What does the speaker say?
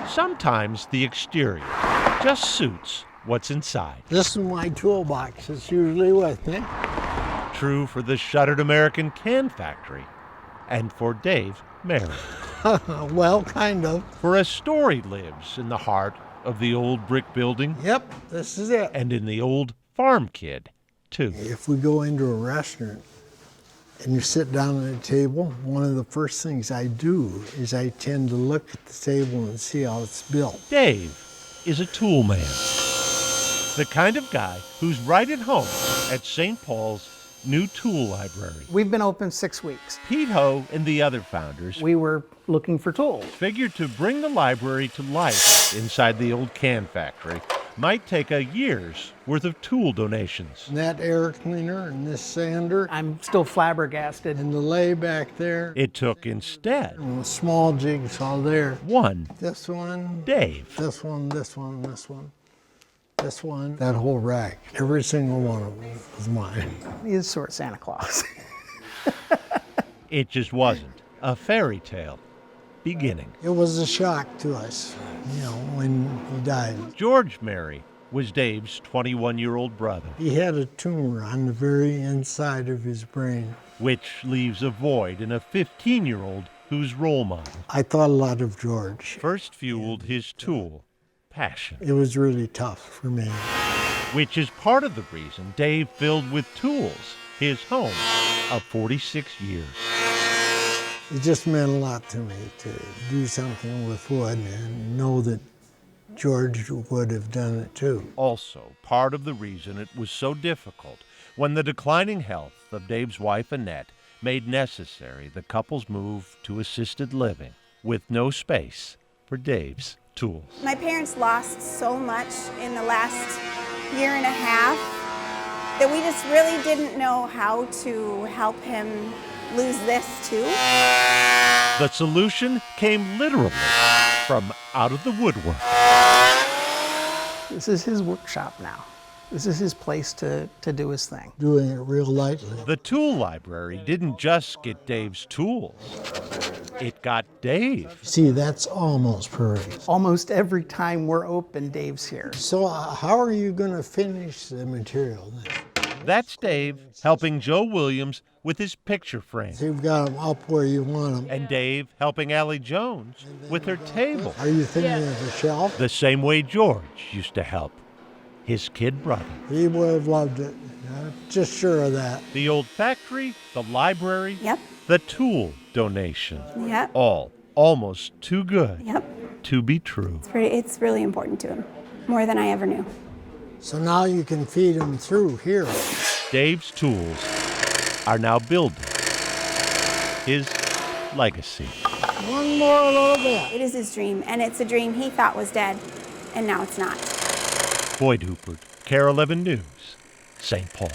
Sometimes the exterior just suits what's inside. This is my toolbox. It's usually with me. True for the shuttered American can factory and for Dave Merritt. Well, kind of. For a story lives in the heart of the old brick building. Yep, this is it. And in the old farm kid, too. If we go into a restaurant and you sit down at a table, one of the first things I do is I tend to look at the table and see how it's built. Dave is a tool man. The kind of guy who's right at home at St. Paul's new tool library. We've been open 6 weeks. Pete Ho and the other founders We were looking for tools. figured to bring the library to life inside the old can factory might take a year's worth of tool donations. And that air cleaner and this sander I'm still flabbergasted. and the lay back there. It took instead And the small jigsaw there. one This one, Dave. this one, this one, this one, this one. That whole rack, every single one of them was mine. He is sort of Santa Claus. It just wasn't a fairy tale beginning. It was a shock to us, when he died. George Mary was Dave's 21-year-old brother, He had a tumor on the very inside of his brain. which leaves a void in a 15-year-old whose role model I thought a lot of George. first fueled his tool passion, It was really tough for me. which is part of the reason Dave filled with tools his home of 46 years. It just meant a lot to me to do something with wood and know that George would have done it too. Also, part of the reason it was so difficult when the declining health of Dave's wife, Annette, made necessary the couple's move to assisted living with no space for Dave's tools. My parents lost so much in the last year and a half that we just really didn't know how to help him lose this too. The solution came literally from out of the woodwork. This is his workshop now. This is his place to do his thing. Doing it real lightly. The tool library didn't just get Dave's tools. It got Dave. See, that's almost perfect. Almost every time we're open, Dave's here. So how are you going to finish the material then? That's Dave helping Joe Williams with his picture frame. So you've got them up where you want them. And Dave helping Allie Jones with her table. Are you thinking of a shelf? The same way George used to help his kid brother. He would have loved it. I'm just sure of that. The old factory, the library, Yep, the tool donation. yep, All almost too good yep. to be true. It's really important to him, more than I ever knew. So now you can feed them through here. Dave's tools are now building his legacy. One more little bit. It is his dream, and it's a dream he thought was dead, and now it's not. Boyd Huppert, KARE 11 News, St. Paul.